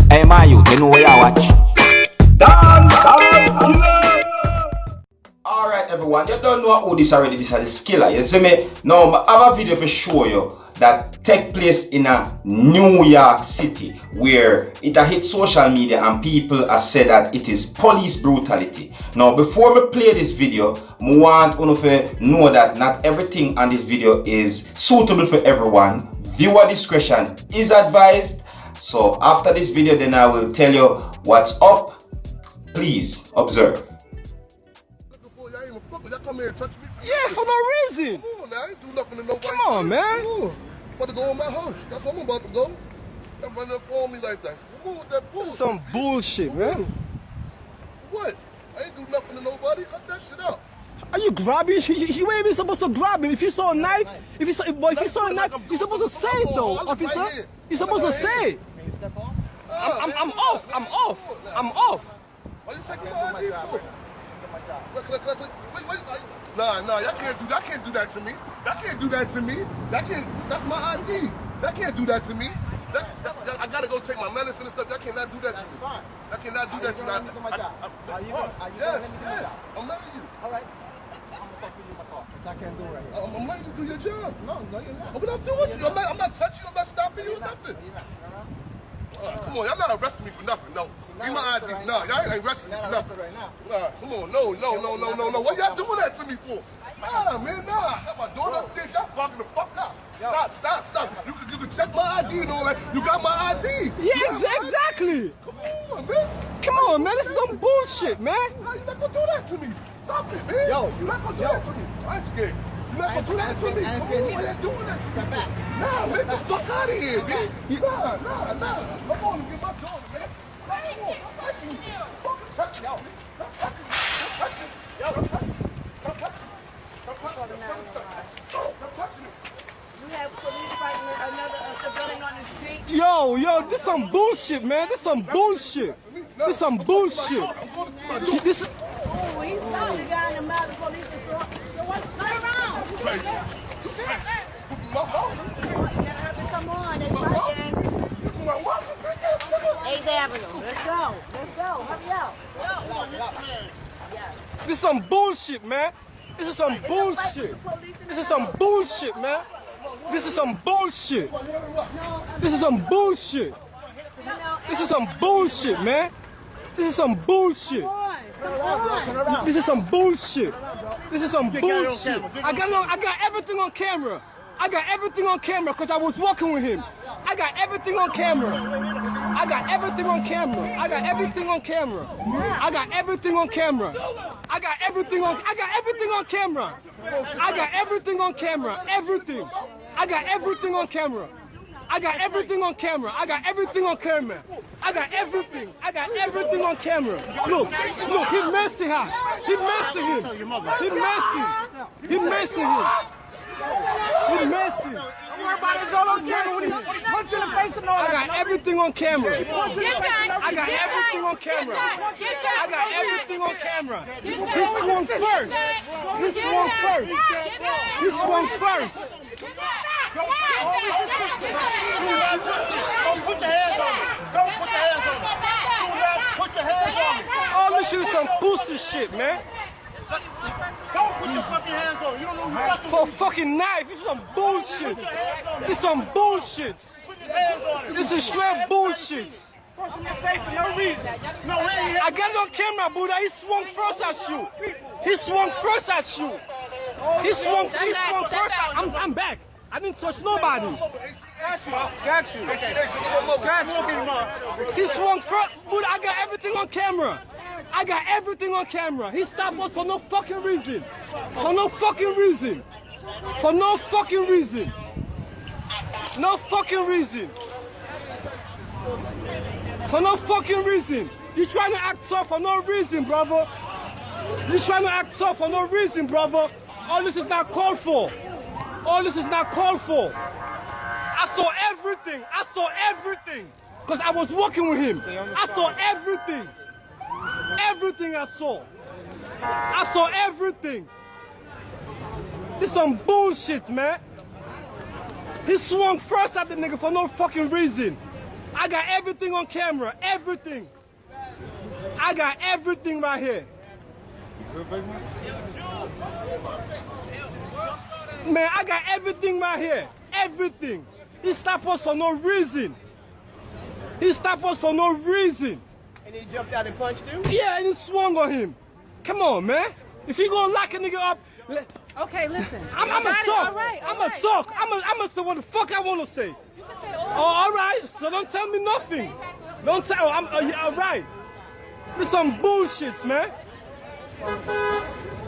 Hey my youth, you know where you watch? Dancehall. Alright everyone, you don't know who this already. This is the Skilla. You see me? Now I have a video to show you that take place in a New York City where it hit social media and people have said that it is police brutality. Now before me play this video, I want you to know that not everything on this video is suitable for everyone. Viewer discretion is advised. So after this video then I will tell you what's up. Please observe. Yeah, for no reason. Come on now, I ain't do nothing to nobody. Come on, man. Come on. I'm about to go in my house. That's what I'm about to go. They're running up on me like that. Come on with that bullshit. Some bullshit, man. What? I ain't do nothing to nobody. Cut that shit out. Are you grabbing? You ain't even supposed to grab him. If you saw a knife, if you saw a knife, you're supposed to say it though, officer. You're supposed to say it. I'm off. I'm off. I'm off. Why you taking my ID for? Wait. Nah, y'all can't do that. Can't do that to me. That can't do that to me. That's my ID. That can't do that to me. I gotta go take my medicine and stuff. That cannot do that to me. That cannot do that to me. Yes. I'm letting you. All right. I'm gonna talk to you in my car. I can't do it right here. I'm letting you do your job. No, you're not. But I'm doing it. I'm not touching you. I'm not stopping you. Nothing. Come on, y'all not arresting me for nothing. No. Give my ID. No, y'all ain't arresting me for nothing. Come on, no. What y'all doing that to me for? Nah, man, nah. I got my daughter upstairs. Y'all fucking the fuck up. Stop. You can check my ID and all that. You got my ID. Yeah, exactly. Come on, miss. Come on, man. This is some bullshit, man. Nah, you're not gonna do that to me. Stop it, man. You're not gonna do that to me. I'm scared. You're not gonna do that to me. Come on, why you doing that to me? Nah, man, get the fuck out of here, man. Nah. I'm going to get my daughter, man. Come on, I'm touching you. Fucking touch me. Don't touch me. Don't touch me. You have police fighting another civilian on the street. Yo, this some bullshit, man. This some bullshit. This some bullshit. This. Oh, he's not the guy in the mouth. The police is so. Turn around. You gotta have to come on. They're fighting. 8th Avenue. Let's go. Hurry up. This some bullshit, man. This is some bullshit. This is some bullshit, man. This is some bullshit. This is some bullshit. This is some bullshit, man. This is some bullshit. This is some bullshit. This is some bullshit. I got everything on camera. I got everything on camera because I was walking with him. I got everything on camera. I got everything on camera. I got everything on camera. I got everything on camera. I got everything on camera. I got everything on camera. Everything. I got everything on camera. I got everything on camera. I got everything on camera. I got everything. I got everything on camera. Look, he messing her. He messing him. He messing. He messing him. He messing. Don't worry about it. It's all on camera. When he punch you in the face and all that. I got everything on camera. I got everything on camera. I got everything on camera. He swung first. He swung first. He swung first. Don't put your hands on me. Don't put your hands on me. Do not put your hands on me. All this shit is some pussy shit, man. Don't put your fucking hands on me. You don't know who you're fucking For a fucking knife, this is some bullshit. This is some bullshit. This is straight bullshit. Punch in your face for no reason. No, I got it on camera, Buddha. He swung first at you. He swung first at you. He swung first. I'm back. I didn't touch nobody. Got you. He swung first. Buddha, I got everything on camera. I got everything on camera. He stopped us for no fucking reason. For no fucking reason. For no fucking reason. No fucking reason. For no fucking reason. You trying to act tough for no reason, brother. You trying to act tough for no reason, brother. All this is not called for. All this is not called for. I saw everything. I saw everything. Because I was walking with him. I saw everything. Everything I saw. I saw everything. This some bullshit, man. He swung first at the nigga for no fucking reason. I got everything on camera. Everything. I got everything right here. Man, I got everything right here. Everything. He stopped us for no reason. He stopped us for no reason. And he jumped out and punched you? Yeah, and he swung on him. Come on, man. If he gonna lock a nigga up, Okay, listen. I'm gonna talk. I'm gonna talk. I'm gonna say what the fuck I wanna say. Oh, all right. So don't tell me nothing. Don't tell. All right. This is some bullshit, man.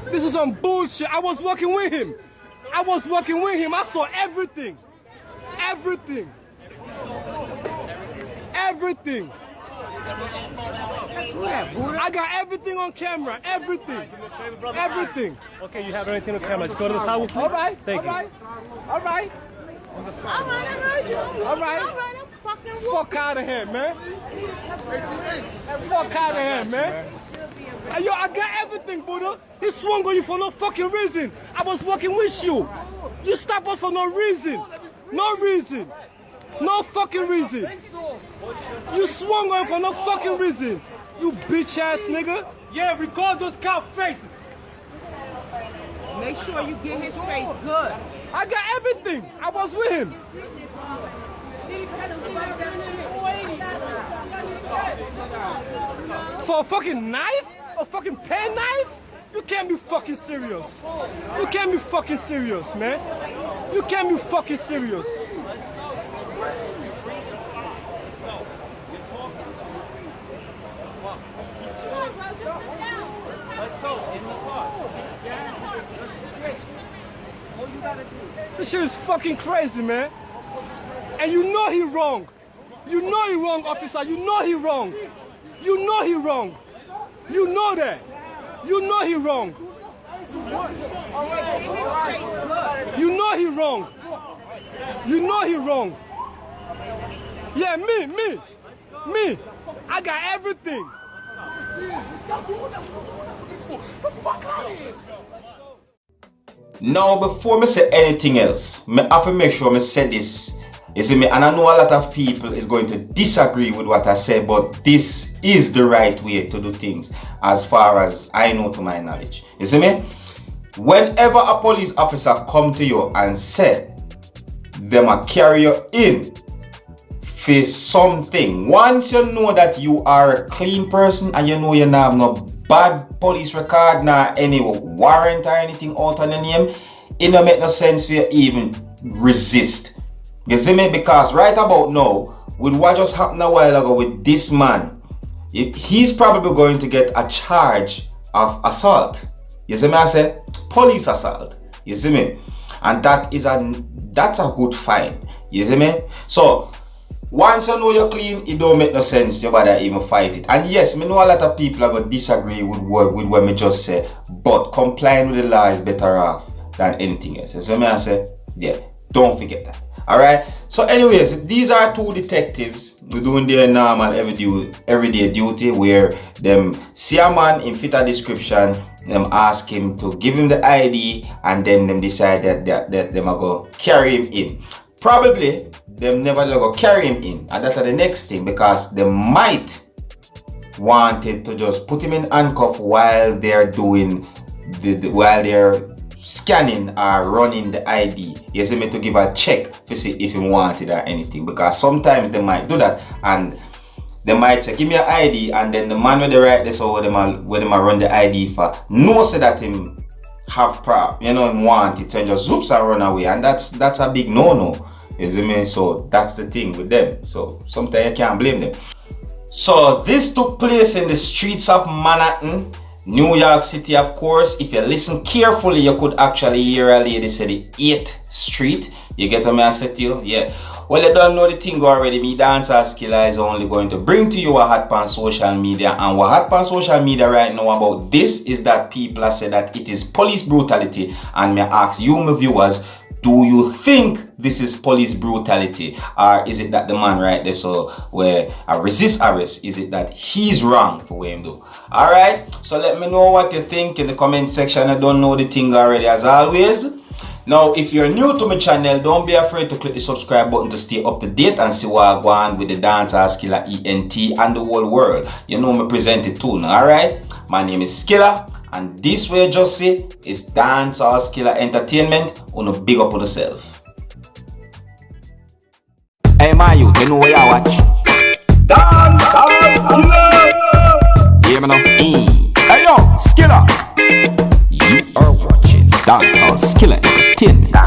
This is some bullshit. I was working with him. I saw everything. Everything. Everything. I got everything on camera. Everything. Everything. Okay, you have everything on camera. Just go to the sidewalk, please. All right. Thank you. All right. I heard you. All right. I'm fucking Fuck out of here, man. Fuck out of here, man. Hey, yo, I got everything, Buddha. He swung on you for no fucking reason. I was working with you. You stopped us for no reason. No reason. No fucking reason. You swung on him for no fucking reason. You bitch ass nigga. Yeah, record those cop faces. Make sure you get his face good. I got everything. I was with him. For a fucking knife? A fucking pen knife? You can't be fucking serious. You can't be fucking serious, man. You can't be fucking serious. This shit is fucking crazy, man. And you know he wrong. You know he wrong, officer. You know he wrong. You know he wrong. You know that. You know he wrong. You know he wrong. You know he wrong. Yeah, me. I got everything. Now, before me say anything else, me have to make sure me say this. You see me, and I know a lot of people is going to disagree with what I say, but this is the right way to do things as far as I know to my knowledge. You see me? Whenever a police officer come to you and say them a carry you in for something, once you know that you are a clean person and you know you don't have no bad police record, nor any warrant or anything out on your name, it don't make no sense for you even resist. You see me? Because right about now, with what just happened a while ago with this man, he's probably going to get a charge of assault. You see me? I say police assault. You see me? And that's a good fine. You see me? So once you know you're clean, it don't make no sense you bother even fight it. And yes, me know a lot of people are going to disagree with what me just say, but complying with the law is better off than anything else. So me I say, yeah, don't forget that. Alright, so anyways, these are two detectives doing their normal everyday duty, where them see a man in fit a description, them ask him to give him the ID, and then them decide that them are go carry him in. Probably them never go carry him in, and that's the next thing, because they might wanted to just put him in handcuff while they're doing while they're scanning or running the ID. You see me, to give a check to see if he wanted or anything, because sometimes they might do that and they might say give me your ID, and then the man with the right this or where them run the ID for no say that him have him want it, so he just zoops and run away, and that's a big no. You see me? So that's the thing with them. So sometimes you can't blame them. So this took place in the streets of Manhattan, New York City, of course. If you listen carefully, you could actually hear a lady say the 8th Street. You get what I said to you? Yeah. Well, you don't know the thing already. Me, Dancehall is only going to bring to you a hot pan social media. And what hot pan social media right now about this is that people have said that it is police brutality. And me ask you, my viewers, do you think this is police brutality, or is it that the man right there so where I resist arrest, is it that he's wrong for what him do? Alright, so let me know what you think in the comment section. I don't know the thing already as always. Now, if you're new to my channel, don't be afraid to click the subscribe button to stay up to date and see what I go on with the Dancehall Skilla ENT and the whole world. You know me present it too, alright? My name is Skilla, and this way just see is Dancehall Skilla Entertainment. On a big up on yourself. Hey my youth, you know what you watch? Dancehall Skilla. Hear me now? Hey yo, Skilla! You are watching Dancehall Skilla Entertainment.